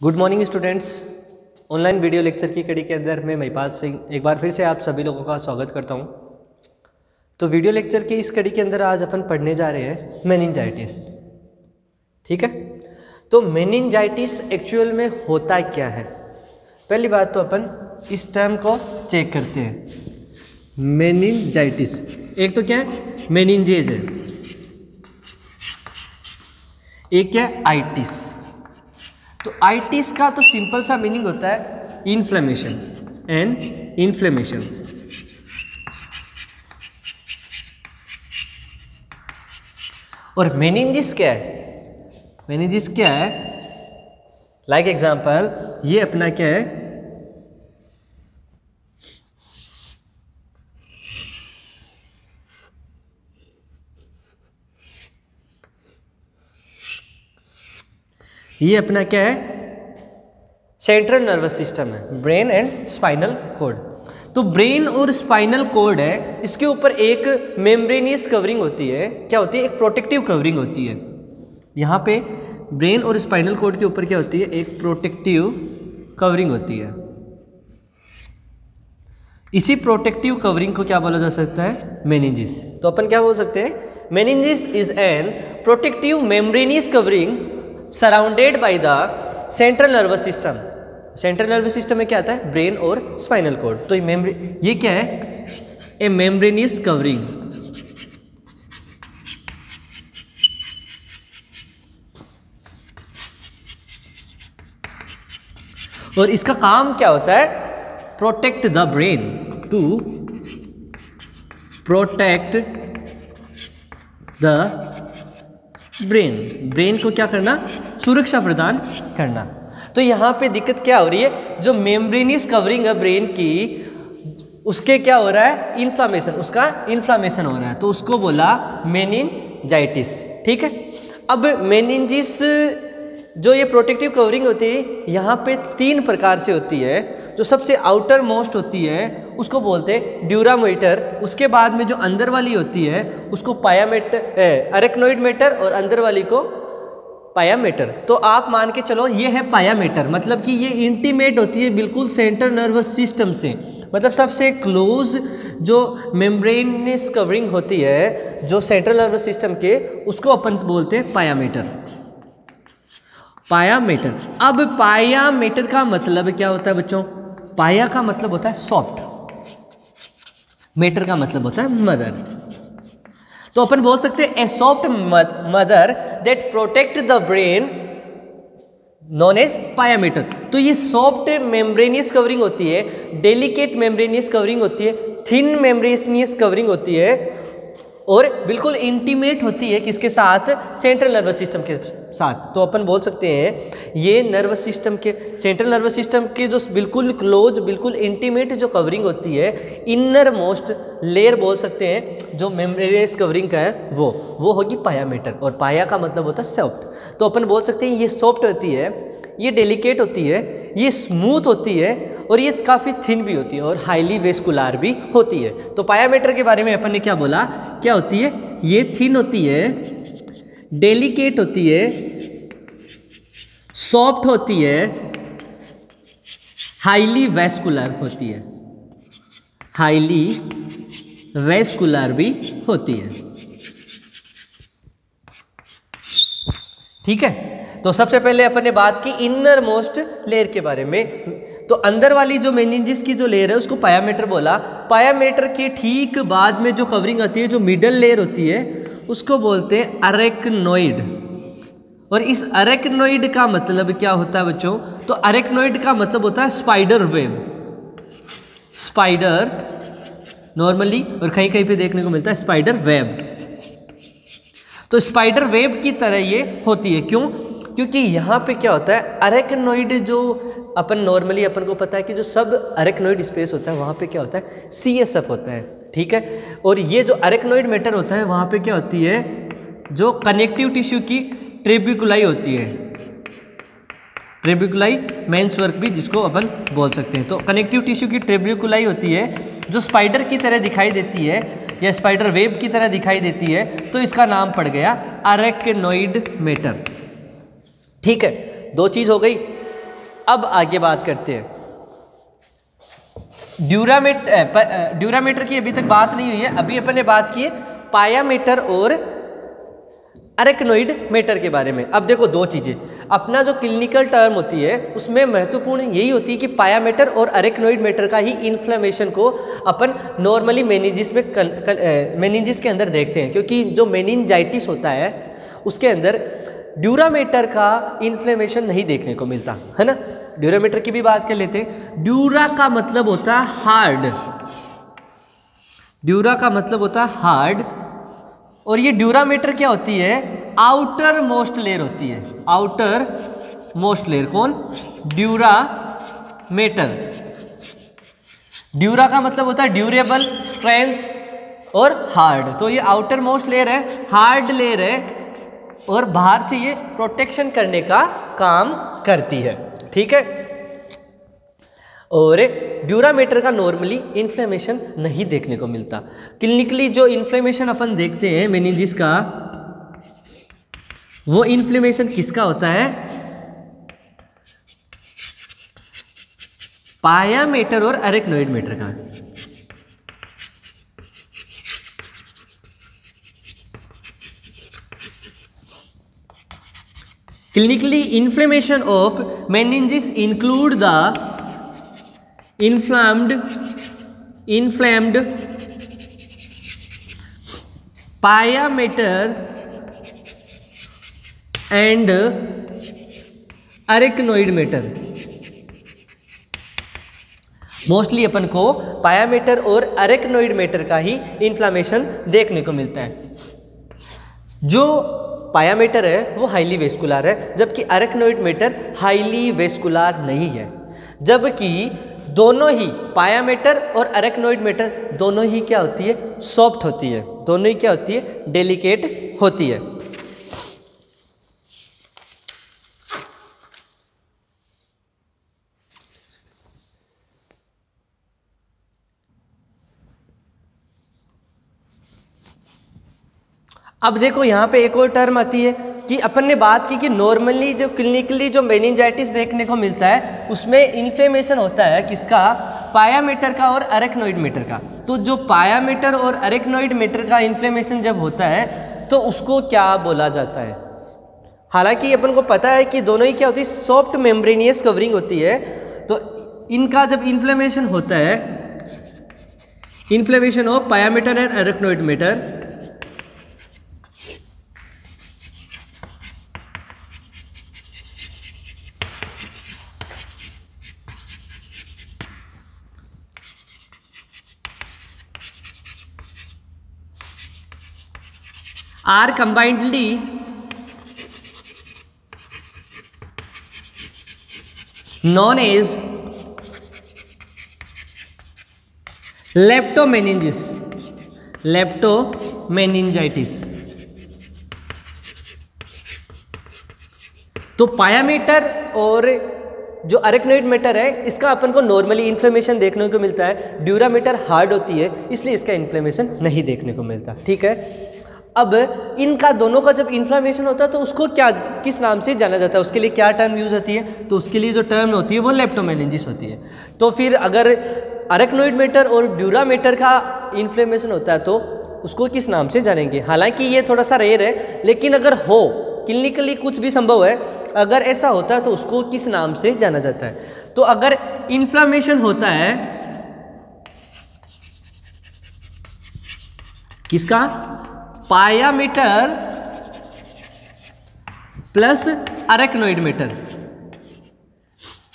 Good morning students. Online video lecture की कड़ी के अंदर मैं महिपाल सिंह एक बार फिर से आप सभी लोगों का स्वागत करता हूं। तो वीडियो लेक्चर की इस कड़ी के अंदर आज अपन पढ़ने जा रहे हैं मेनिंजाइटिस। ठीक है, तो मेनिंजाइटिस एक्चुअल में होता क्या है? पहली बात तो अपन इस टर्म को चेक करते हैं। मेनिंजाइटिस एक तो क्या है, मेनिंजेज है, एक क्या है आइटिस। तो आइटिस का तो सिंपल सा मीनिंग होता है इन्फ्लेमेशन एंड इन्फ्लेमेशन। और मेनिंजिस क्या है? मेनिंजिस क्या है? लाइक एग्जांपल ये अपना क्या है, ये अपना क्या है, सेंट्रल नर्वस सिस्टम है, ब्रेन एंड स्पाइनल कॉर्ड। तो ब्रेन और स्पाइनल कॉर्ड है, इसके ऊपर एक मेम्ब्रेनियस कवरिंग होती है। क्या होती है? एक प्रोटेक्टिव कवरिंग होती है। यहाँ पे ब्रेन और स्पाइनल कॉर्ड के ऊपर क्या होती है? एक प्रोटेक्टिव कवरिंग होती है। इसी प्रोटेक्टिव कवरिंग को क्या बोला जा सकता है? मेनिंजिस। तो अपन क्या बोल सकते हैं? Meninges is an protective membranosus covering surrounded by the central nervous system. Central nervous system में क्या आता है? ब्रेन और स्पाइनल कॉर्ड। तो ये क्या है? A membranous covering. और इसका काम क्या होता है? Protect the brain, to protect the brain को क्या करना? सुरक्षा प्रदान करना। तो यहाँ पे दिक्कत क्या हो रही है? जो मेम्ब्रेनियस कवरिंग है ब्रेन की, उसके क्या हो रहा है? इन्फ्लामेशन, उसका इन्फ्लामेशन हो रहा है, तो उसको बोला मेनिंजाइटिस। ठीक है, अब मेनिंजिस जो ये प्रोटेक्टिव कवरिंग होती है, यहाँ पे 3 प्रकार से होती है। जो सबसे आउटर मोस्ट होती है उसको बोलते हैं ड्यूरामेटर। उसके बाद में जो अंदर वाली होती है उसको पायामेटर, अरेक्नोइड मेटर, और अंदर वाली को पायामेटर। तो आप मान के चलो ये है पायामेटर, मतलब कि ये इंटीमेट होती है बिल्कुल सेंट्रल नर्वस सिस्टम से, मतलब सबसे क्लोज जो मेम्ब्रेनियस कवरिंग होती है जो सेंट्रल नर्वस सिस्टम के, उसको अपन बोलते हैं पायामेटर। पायामेटर। अब पायामेटर का मतलब क्या होता है बच्चों? पाया का मतलब होता है सॉफ्ट, मेटर का मतलब होता है मदर। तो अपन बोल सकते हैं a soft mother that protect the brain known as pia mater. तो ये सॉफ्ट मेम्ब्रेनियस कवरिंग होती है, डेलिकेट मेम्ब्रेनियस कवरिंग होती है, थिन मेम्ब्रेनियस कवरिंग होती है, और बिल्कुल इंटीमेट होती है किसके साथ? सेंट्रल नर्वस सिस्टम के साथ। तो अपन बोल सकते हैं ये नर्वस सिस्टम के, सेंट्रल नर्वस सिस्टम के जो बिल्कुल क्लोज, बिल्कुल इंटीमेट जो कवरिंग होती है, इनर मोस्ट लेयर बोल सकते हैं जो मेम्ब्रेनियस कवरिंग का है, वो होगी पायामेटर। और पाया का मतलब होता है सॉफ्ट। तो अपन बोल सकते हैं ये सॉफ्ट होती है, ये डेलिकेट होती है, ये स्मूथ होती है, और ये काफ़ी थिन भी होती है, और हाईली वेस्कुलर भी होती है। तो पायामेटर के बारे में अपन ने क्या बोला? क्या होती है? ये थिन होती है, डेलिकेट होती है, सॉफ्ट होती है, हाईली वेस्कुलर होती है, हाईली वेस्कुलर भी होती है। ठीक है, तो सबसे पहले अपन ने बात की इनर मोस्ट लेयर के बारे में। तो अंदर वाली जो मेनिंजिस की जो लेयर है उसको पायामेटर बोला। पायामेटर के ठीक बाद में जो कवरिंग आती है, जो मिडल लेयर होती है, उसको बोलते हैं अरेक्नोइड। और इस अरेक्नोइड का मतलब क्या होता है बच्चों? तो अरेक्नोइड का मतलब होता है स्पाइडर वेब। स्पाइडर नॉर्मली और कहीं कहीं पे देखने को मिलता है स्पाइडर वेब। तो स्पाइडर वेब की तरह ये होती है। क्यों? क्योंकि यहाँ पे क्या होता है, अरेक्नोइड जो अपन नॉर्मली अपन को पता है कि जो सब अरेक्नोइड स्पेस होता है वहाँ पे क्या होता है? CSF होता है। ठीक है, और ये जो अरेक्नोइड मैटर होता है वहाँ पे क्या होती है? जो कनेक्टिव टिश्यू की ट्रेबिकुलाई होती है, ट्रेबिकुलाई मेंस वर्क भी जिसको अपन बोल सकते हैं। तो कनेक्टिव टिश्यू की ट्रेबिकुलाई होती है जो स्पाइडर की तरह दिखाई देती है या स्पाइडर वेब की तरह दिखाई देती है, तो इसका नाम पड़ गया अरेक्नोइड मैटर। ठीक है, 2 चीज़ हो गई। अब आगे बात करते हैं ड्यूरामीटर की अभी तक बात नहीं हुई है। अभी अपन ने बात की है पायामीटर और अरेक्नोइड मीटर के बारे में। अब देखो दो चीज़ें, अपना जो क्लिनिकल टर्म होती है उसमें महत्वपूर्ण यही होती है कि पायामीटर और अरेक्नोइड मीटर का ही इन्फ्लेमेशन को अपन नॉर्मली मेनिंजिस में मेनिंजिस के अंदर देखते हैं, क्योंकि जो मेनिंजाइटिस होता है उसके अंदर ड्यूरामीटर का इन्फ्लेमेशन नहीं देखने को मिलता है ना। ड्यूरामीटर की भी बात कर लेते हैं। ड्यूरा का मतलब होता है हार्ड, ड्यूरा का मतलब होता है हार्ड, और ये ड्यूरामीटर क्या होती है, आउटर मोस्ट लेयर होती है, आउटर मोस्ट लेयर। कौन? ड्यूरामीटर। ड्यूरा का मतलब होता है ड्यूरेबल, स्ट्रेंथ और हार्ड। तो ये आउटर मोस्ट लेयर है, हार्ड लेयर है, और बाहर से ये प्रोटेक्शन करने का काम करती है, ठीक है। और ड्यूरामीटर का नॉर्मली इन्फ्लेमेशन नहीं देखने को मिलता। क्लिनिकली जो इन्फ्लेमेशन अपन देखते हैं मेनिंजिस का, वो इन्फ्लेमेशन किसका होता है? पायामीटर और अरेक्नोइड मीटर का। Clinically, inflammation of meninges include the inflamed pyometer and arachnoid meter। Mostly अपन को पायामीटर और अरेक्नोइड मीटर का ही इन्फ्लामेशन देखने को मिलता है। जो पायामीटर है वो हाईली वेस्कुलर है, जबकि अरेक्नोइड मीटर हाईली वेस्कुलर नहीं है। जबकि दोनों ही पायामीटर और अरेक्नोइड मीटर दोनों ही क्या होती है? सॉफ्ट होती है, दोनों ही क्या होती है? डेलिकेट होती है। अब देखो यहाँ पे एक और टर्म आती है कि अपन ने बात की कि नॉर्मली जो क्लिनिकली जो मेनिंजाइटिस देखने को मिलता है उसमें इन्फ्लेमेशन होता है किसका? पायामीटर का और अरेक्नोइड मीटर का। तो जो पायामीटर और अरेक्नोइड मीटर का इन्फ्लेमेशन जब होता है तो उसको क्या बोला जाता है? हालांकि अपन को पता है कि दोनों ही क्या होती है? सॉफ्ट मेम्ब्रेनियस कवरिंग होती है। तो इनका जब इन्फ्लेमेशन होता है, inflammation of pia mater and arachnoid mater, are combinedly known as leptomeningitis। तो पायामीटर और जो अरेक्नोइड मीटर है इसका अपन को नॉर्मली इन्फ्लेमेशन देखने को मिलता है। ड्यूरामीटर हार्ड होती है इसलिए इसका इन्फ्लेमेशन नहीं देखने को मिलता, ठीक है। अब इनका दोनों का जब इन्फ्लेमेशन होता है तो उसको क्या, किस नाम से जाना जाता है? उसके लिए क्या टर्म यूज होती है? तो उसके लिए जो टर्म होती है वो लेप्टोमेनिंजिस होती है। तो फिर अगर अरेक्नोइड मीटर और ड्यूरामीटर का इन्फ्लेमेशन होता है तो उसको किस नाम से जानेंगे? हालांकि ये थोड़ा सा रेयर है, लेकिन अगर हो क्लिनिकली कुछ भी संभव है, अगर ऐसा होता है तो उसको किस नाम से जाना जाता है? तो अगर इन्फ्लेमेशन होता है किसका? Pia mater plus arachnoid mater,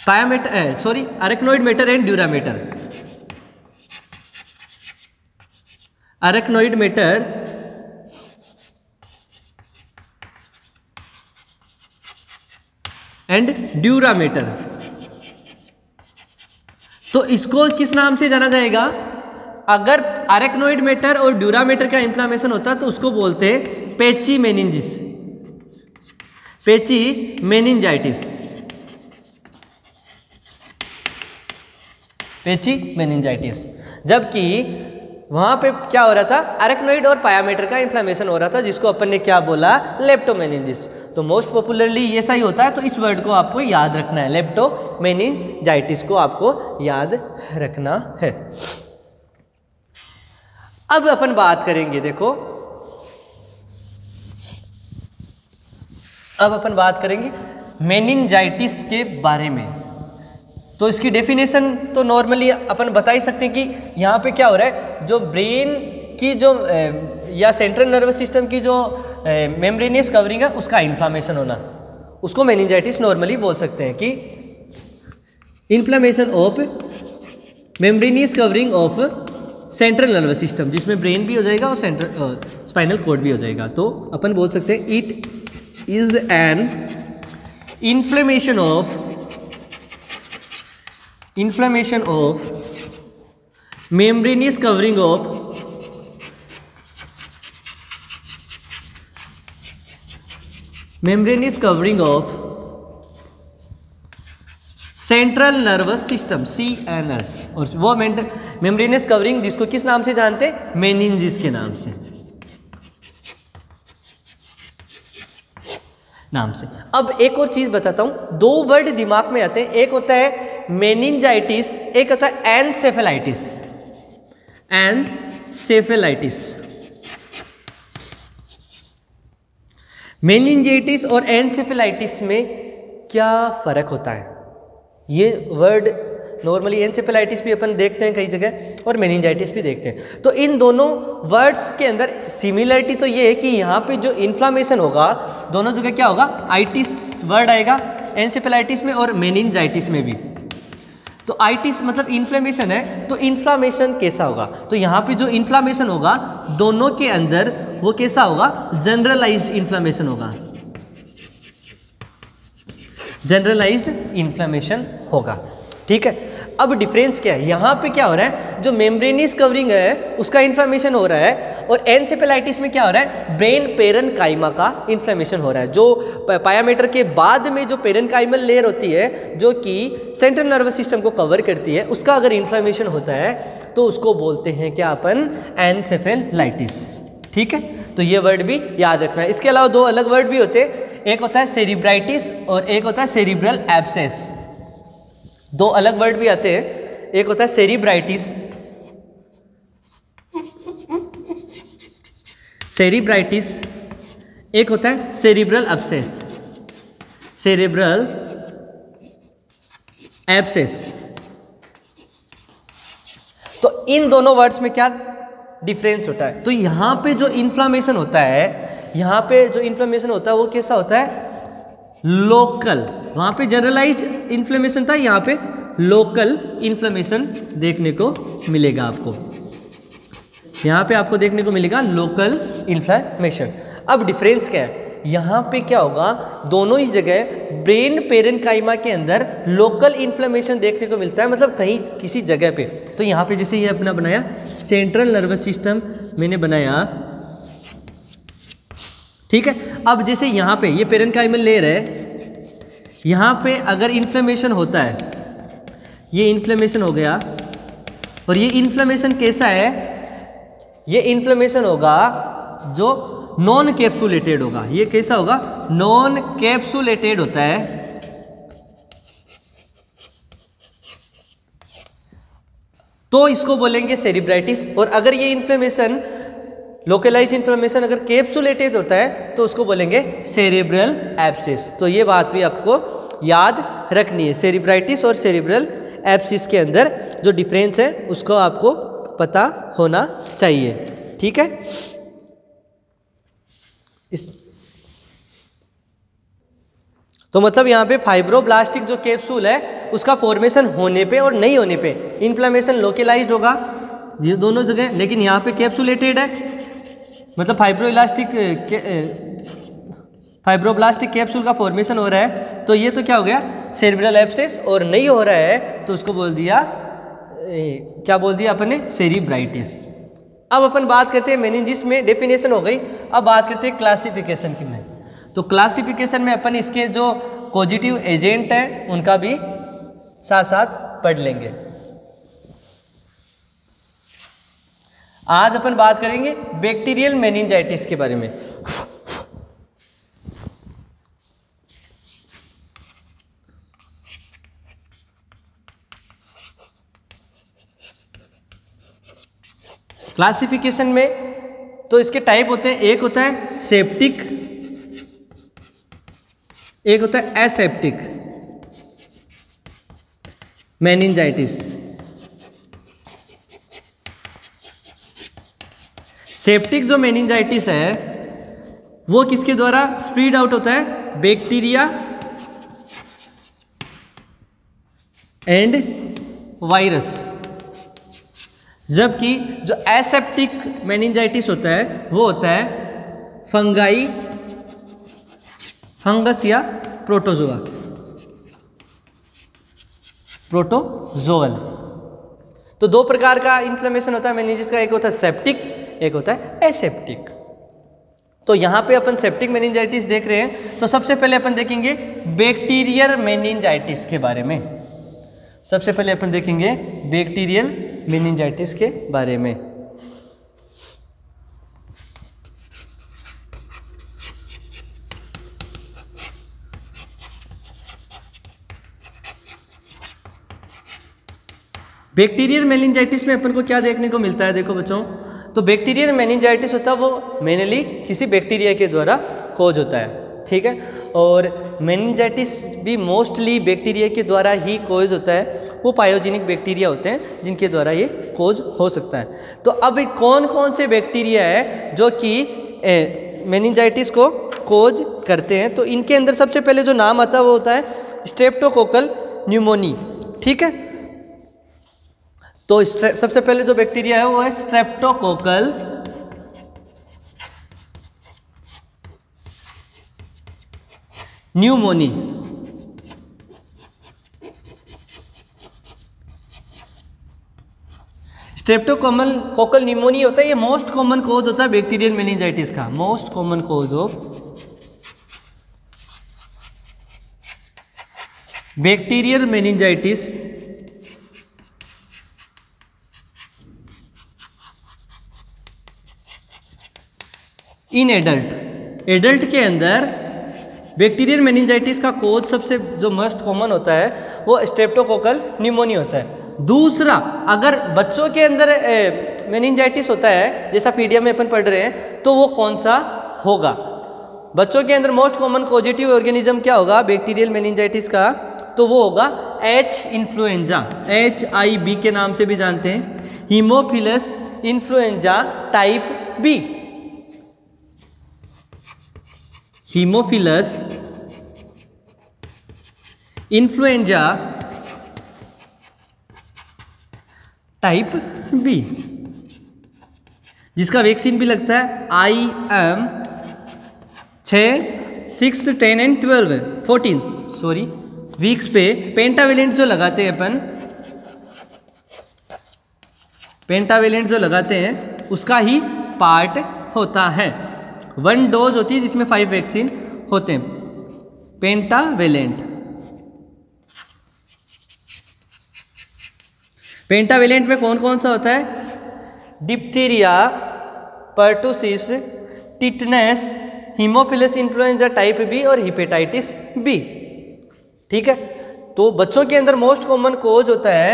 arachnoid mater and dura mater, arachnoid mater and dura mater. तो इसको किस नाम से जाना जाएगा? अगर अरेक्नोइड मीटर और ड्यूरामीटर का इन्फ्लेमेशन होता है तो उसको बोलते हैं पेची मेनिंजाइटिस। जबकि वहाँ पे क्या हो रहा था, अरेक्नोइड और पायामेटर का इन्फ्लेमेशन हो रहा था, जिसको अपन ने क्या बोला, लेप्टोमेनिंजिस। तो मोस्ट पॉपुलरली ये सही होता है, तो इस वर्ड को आपको याद रखना है, लेप्टोमेनिंजाइटिस को आपको याद रखना है। अब अपन बात करेंगे, देखो अब अपन बात करेंगे मेनिंजाइटिस के बारे में। तो इसकी डेफिनेशन तो नॉर्मली अपन बता ही सकते हैं कि यहाँ पे क्या हो रहा है, जो ब्रेन की जो या सेंट्रल नर्वस सिस्टम की जो मेम्ब्रेनियस कवरिंग है उसका इन्फ्लामेशन होना, उसको मेनिंजाइटिस नॉर्मली बोल सकते हैं कि inflammation of membranosus covering of central nervous system, जिसमें ब्रेन भी हो जाएगा और सेंट्रल स्पाइनल कॉर्ड भी हो जाएगा। तो अपन बोल सकते हैं it is an inflammation of membranous covering of central nervous system CNS, और वो मेम्ब्रेनियस कवरिंग जिसको किस नाम से जानते हैं, मेनिंजिस के नाम से अब एक और चीज बताता हूं, दो वर्ड दिमाग में आते हैं, एक होता है मेनिंजाइटिस, एक होता है एनसेफेलाइटिस। मेनिंजाइटिस और एनसेफेलाइटिस में क्या फर्क होता है, ये वर्ड नॉर्मली एनसेफेलाइटिस भी अपन देखते हैं कई जगह और मेनिंजाइटिस भी देखते हैं। तो इन दोनों वर्ड्स के अंदर सिमिलरिटी तो ये है कि यहाँ पे जो इन्फ्लामेशन होगा दोनों जगह क्या होगा, आइटिस वर्ड आएगा एनसेफेलाइटिस में और मेनिंजाइटिस में भी। तो आइटिस मतलब इन्फ्लेमेशन है, तो इन्फ्लामेशन कैसा होगा, तो यहाँ पे जो इन्फ्लामेशन होगा दोनों के अंदर वो कैसा होगा, जनरलाइज्ड इन्फ्लामेशन होगा, जनरलाइज्ड इन्फ्लेमेशन होगा। ठीक है, अब डिफरेंस क्या है, यहाँ पे क्या हो रहा है, जो मेम्ब्रेनियस कवरिंग है उसका इन्फ्लेमेशन हो रहा है, और एनसेफेलाइटिस में क्या हो रहा है, ब्रेन पेरेन्काइमा का इन्फ्लेमेशन हो रहा है। जो पायामेटर के बाद में जो पेरेन्काइमल लेयर होती है जो कि सेंट्रल नर्वस सिस्टम को कवर करती है, उसका अगर इन्फ्लेमेशन होता है तो उसको बोलते हैं क्या अपन, एनसेफेलाइटिस। ठीक है, तो ये वर्ड भी याद रखना है। इसके अलावा दो अलग वर्ड भी होते हैं, एक होता है सेरिब्राइटिस और एक होता है सेरिब्रल एब्सेस। दो अलग वर्ड भी आते हैं, एक होता है सेरिब्राइटिस, एक होता है सेरिब्रल एब्सेस। तो इन दोनों वर्ड्स में क्या डिफरेंस होता है, तो यहाँ पे जो इन्फ्लामेशन होता है, यहाँ पे जो इन्फ्लामेशन होता है वो कैसा होता है, लोकल। वहाँ पे जनरलाइज्ड इन्फ्लेमेशन था, यहाँ पे लोकल इन्फ्लेमेशन देखने को मिलेगा आपको, यहाँ पे आपको देखने को मिलेगा लोकल इन्फ्लेमेशन। अब डिफरेंस क्या है, यहाँ पे क्या होगा, दोनों ही जगह ब्रेन पेरेन्काइमा के अंदर लोकल इन्फ्लेमेशन देखने को मिलता है, मतलब कहीं किसी जगह पे। तो यहाँ पे जैसे ये अपना बनाया सेंट्रल नर्वस सिस्टम मैंने बनाया, ठीक है। अब जैसे यहाँ पे ये पेरेन्काइमल लेयर है, यहाँ पे अगर इन्फ्लेमेशन होता है, ये इन्फ्लेमेशन हो गया, और ये इन्फ्लेमेशन कैसा है, ये इन्फ्लेमेशन होगा जो नॉन कैप्सुलेटेड होगा। ये कैसा होगा, नॉन कैप्सुलेटेड होता है। तो इसको बोलेंगे सेरिब्राइटिस। और अगर ये इन्फ्लेमेशन लोकलाइज्ड इन्फ्लेमेशन अगर कैप्सुलेटेड होता है तो उसको बोलेंगे सेरिब्रल एब्सेस। तो ये बात भी आपको याद रखनी है, सेरिब्राइटिस और सेरिब्रल एब्सेस के अंदर जो डिफरेंस है उसको आपको पता होना चाहिए। ठीक है, तो मतलब यहाँ पे फाइब्रोब्लास्टिक जो कैप्सूल है उसका फॉर्मेशन होने पे और नहीं होने पे इन्फ्लेमेशन लोकलाइज्ड होगा, ये दोनों जगह, लेकिन यहाँ पे कैप्सुलेटेड है, मतलब फाइब्रोब्लास्टिक कैप्सूल का फॉर्मेशन हो रहा है, तो ये तो क्या हो गया, सेरिब्रल एब्सेस। और नहीं हो रहा है तो उसको बोल दिया, क्या बोल दिया अपन ने, सेरिब्राइटिस। अब अपन बात करते हैं मेनिंजिस में, डेफिनेशन हो गई। अब बात करते हैं क्लासिफिकेशन की में। तो क्लासिफिकेशन में अपन इसके जो पॉजिटिव एजेंट हैं उनका भी साथ साथ पढ़ लेंगे। आज अपन बात करेंगे बैक्टीरियल मेनिंजाइटिस के बारे में। क्लासिफिकेशन में तो इसके टाइप होते हैं, एक होता है सेप्टिक, एक होता है एसेप्टिक मेनिंजाइटिस। सेप्टिक जो मेनिंजाइटिस है वो किसके द्वारा स्प्रेड आउट होता है? Bacteria and virus. जबकि जो एसेप्टिक मेनिंजाइटिस होता है वो होता है फंगाई, फंगस या प्रोटोजोआ, प्रोटोजोअल। तो दो प्रकार का इन्फ्लेमेशन होता है मेनिंजाइटिस का, एक होता है सेप्टिक, एक होता है एसेप्टिक। तो यहाँ पे अपन सेप्टिक मेनिंजाइटिस देख रहे हैं, तो सबसे पहले अपन देखेंगे बैक्टीरियल मेनिंजाइटिस के बारे में। सबसे पहले अपन देखेंगे बैक्टीरियल मेनिंजाइटिस के बारे में। बैक्टीरियल मेनिंजाइटिस में अपन को क्या देखने को मिलता है? देखो बच्चों, तो बैक्टीरियल मेनिंजाइटिस होता है वो मेनली किसी बैक्टीरिया के द्वारा कॉज होता है, ठीक है। और मेनिंजाइटिस भी मोस्टली बैक्टीरिया के द्वारा ही कॉज होता है। वो पायोजेनिक बैक्टीरिया होते हैं जिनके द्वारा ये कॉज हो सकता है। तो अब कौन कौन से बैक्टीरिया है जो कि मेनिंजाइटिस को कॉज करते हैं? तो इनके अंदर सबसे पहले जो नाम आता है वो होता है स्ट्रेप्टोकोकल न्यूमोनी, ठीक है। तो सबसे पहले जो बैक्टीरिया है वो है स्ट्रेप्टोकोकल न्यूमोनी। स्ट्रेप्टोकोकल न्यूमोनी होता है, ये मोस्ट कॉमन कॉज होता है बैक्टीरियल मेनिंजाइटिस का। Most common cause of bacterial meningitis in adult. Adult के अंदर बैक्टीरियल मेनिंजाइटिस का कोज सबसे जो मोस्ट कॉमन होता है वो स्ट्रेप्टोकोकल न्यूमोनी होता है। दूसरा, अगर बच्चों के अंदर मेनिंजाइटिस होता है, जैसा पीडिया में अपन पढ़ रहे हैं, तो वो कौन सा होगा? बच्चों के अंदर मोस्ट कॉमन पॉजिटिव ऑर्गेनिज्म क्या होगा बैक्टीरियल मेनिंजाइटिस का? तो वो होगा एच इन्फ्लुएंजा, HIV के नाम से भी जानते हैं, haemophilus influenza type B. Haemophilus influenza type B, जिसका वैक्सीन भी लगता है IM 6, 6, 10 एंड 14 वीक्स पे। पेंटावेलेंट जो लगाते हैं अपन, पेंटावेलेंट जो लगाते हैं उसका ही पार्ट होता है। 1 डोज होती है जिसमें 5 वैक्सीन होते हैं, पेंटावेलेंट। पेंटावेलेंट में कौन कौन सा होता है? Diphtheria, pertussis, tetanus, haemophilus influenza type B और हेपेटाइटिस बी, ठीक है। तो बच्चों के अंदर मोस्ट कॉमन कोज होता है,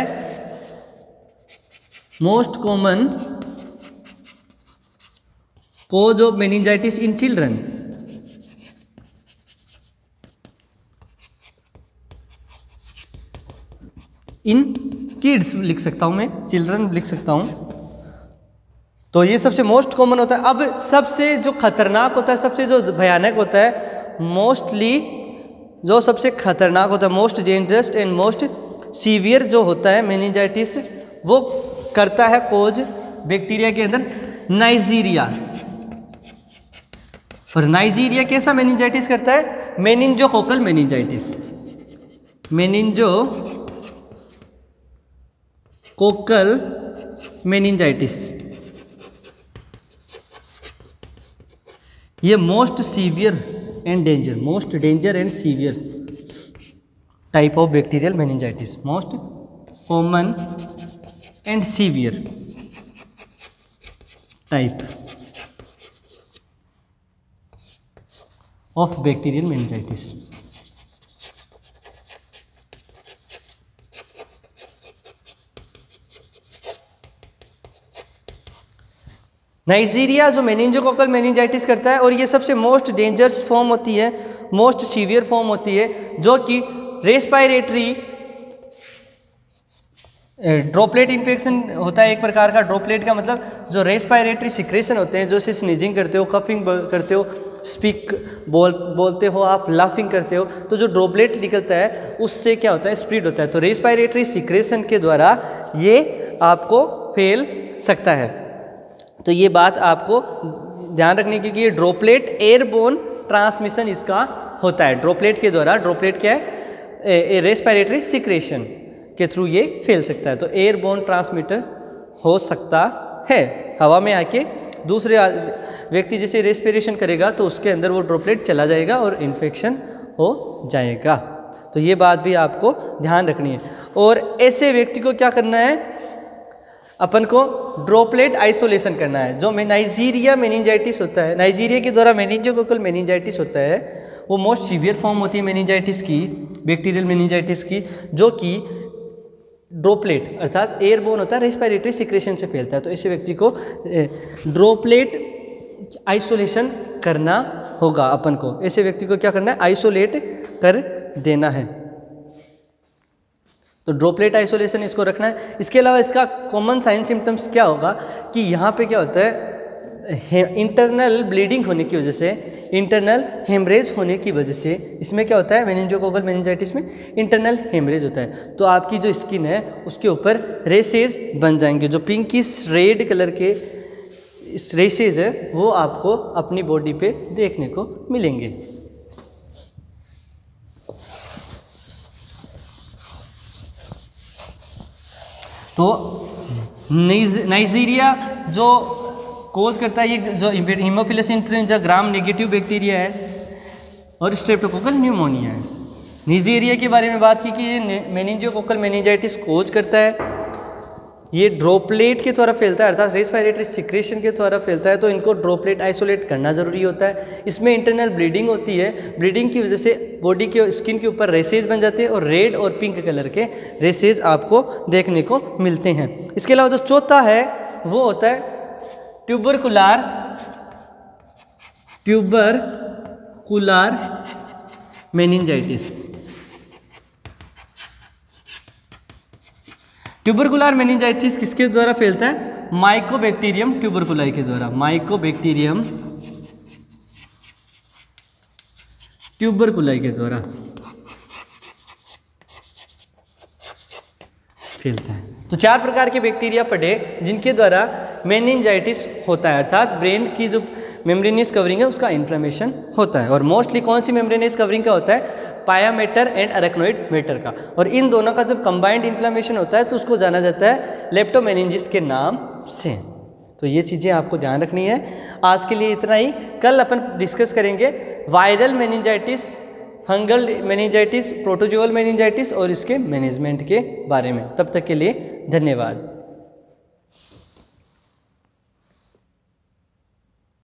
most common cause of meningitis in children. In kids लिख सकता हूं मैं, चिल्ड्रन लिख सकता हूं। तो ये सबसे मोस्ट कॉमन होता है। अब सबसे जो खतरनाक होता है, सबसे जो भयानक होता है, मोस्टली जो सबसे खतरनाक होता है, most dangerous and most severe जो होता है मेनिंजाइटिस, वो करता है कोज बैक्टीरिया के अंदर नाइजीरिया। और नाइजीरिया कैसा मेनिंजाइटिस करता है? Meningococcal meningitis, meningococcal meningitis. ये most severe and danger, most danger and severe type of bacterial meningitis, most common and severe type of bacterial meningitis. Neisseria जो मेनिंजोकोकल मेनिंजाइटिस करता है, और ये सबसे मोस्ट डेंजरस फॉर्म होती है, मोस्ट सीवियर फॉर्म होती है, जो कि रेस्पिरेटरी ड्रॉपलेट इन्फेक्शन होता है, एक प्रकार का। ड्रॉपलेट का मतलब जो रेस्पिरेटरी सिक्रेशन होते हैं, जो से स्नीजिंग करते हो, कफिंग करते हो, स्पीक बोलते हो आप, लाफिंग करते हो, तो जो ड्रॉपलेट निकलता है उससे क्या होता है, स्प्रेड होता है। तो रेस्पिरेटरी सिक्रेशन के द्वारा ये आपको फैल सकता है। तो ये बात आपको ध्यान रखनी, क्योंकि ये ड्रॉपलेट एयरबोर्न ट्रांसमिशन इसका होता है। ड्रॉपलेट के द्वारा, ड्रॉपलेट क्या है, रेस्पिरेटरी सिक्रेशन के थ्रू ये फैल सकता है। तो एयरबोर्न ट्रांसमिटर हो सकता है, हवा में आके दूसरे व्यक्ति जैसे रेस्पिरेशन करेगा तो उसके अंदर वो ड्रॉपलेट चला जाएगा और इन्फेक्शन हो जाएगा। तो ये बात भी आपको ध्यान रखनी है। और ऐसे व्यक्ति को क्या करना है, अपन को ड्रॉपलेट आइसोलेशन करना है। जो नाइजीरिया मेनिंजाइटिस होता है, नाइजीरिया के द्वारा मेनिंजोकोकल मेनिंजाइटिस होता है, वो मोस्ट सीवियर फॉर्म होती है मेनिंजाइटिस की, बैक्टीरियल मेनिंजाइटिस की, जो कि ड्रॉपलेट अर्थात एयरबोर्न होता है, रेस्पिरेटरी सिक्रेशन से फैलता है। तो ऐसे व्यक्ति को ड्रॉपलेट आइसोलेशन करना होगा। अपन को ऐसे व्यक्ति को क्या करना है, आइसोलेट कर देना है। तो ड्रॉपलेट आइसोलेशन इसको रखना है। इसके अलावा इसका कॉमन साइन सिम्टम्स क्या होगा कि यहाँ पे क्या होता है, इंटरनल ब्लीडिंग होने की वजह से, इंटरनल हेमरेज होने की वजह से, इसमें क्या होता है, मेनिंजोकोकल मेनिंजाइटिस में इंटरनल हेमरेज होता है। तो आपकी जो स्किन है उसके ऊपर रेसेज बन जाएंगे, जो पिंकिश रेड कलर के रेसेज है वो आपको अपनी बॉडी पे देखने को मिलेंगे। तो नाइजीरिया जो कोज करता है, ये जो Haemophilus influenza gram negative bacteria है और स्ट्रेप्टोकोकल न्यूमोनिया है। नाइजीरिया के बारे में बात की कि ये मेनिंजोकोकल मेनिंजाइटिस कोज करता है, ये ड्रॉपलेट के द्वारा फैलता है अर्थात रेस्पिरेटरी सिक्रेशन के द्वारा फैलता है। तो इनको ड्रॉपलेट आइसोलेट करना ज़रूरी होता है। इसमें इंटरनल ब्लीडिंग होती है, ब्लीडिंग की वजह से बॉडी के स्किन के ऊपर रेसेज बन जाते हैं और रेड और पिंक कलर के रेसेज आपको देखने को मिलते हैं। इसके अलावा जो चौथा है वो होता है ट्यूबरकुलर मेनिंजाइटिस। ट्यूबरकुलर मेनिंजाइटिस किसके द्वारा फैलता है, माइकोबैक्टीरियम ट्यूबरकुलाई के द्वारा, माइकोबैक्टीरियम ट्यूबरकुलाई के द्वारा फैलता है। तो 4 प्रकार के बैक्टीरिया पढ़े जिनके द्वारा मेनिंजाइटिस होता है, अर्थात ब्रेन की जो मेम्ब्रेनियस कवरिंग है उसका इन्फ्लेमेशन होता है। और मोस्टली कौन सी मेम्ब्रेनियस कवरिंग का होता है, पाया मैटर एंड अरेक्नोइड मैटर का। और इन दोनों का जब कंबाइंड इन्फ्लेमेशन होता है तो उसको जाना जाता है लेप्टोमेनिंजिस के नाम से। तो ये चीज़ें आपको ध्यान रखनी है। आज के लिए इतना ही। कल अपन डिस्कस करेंगे viral meningitis, fungal meningitis, protozoal meningitis और इसके मैनेजमेंट के बारे में। तब तक के लिए धन्यवाद।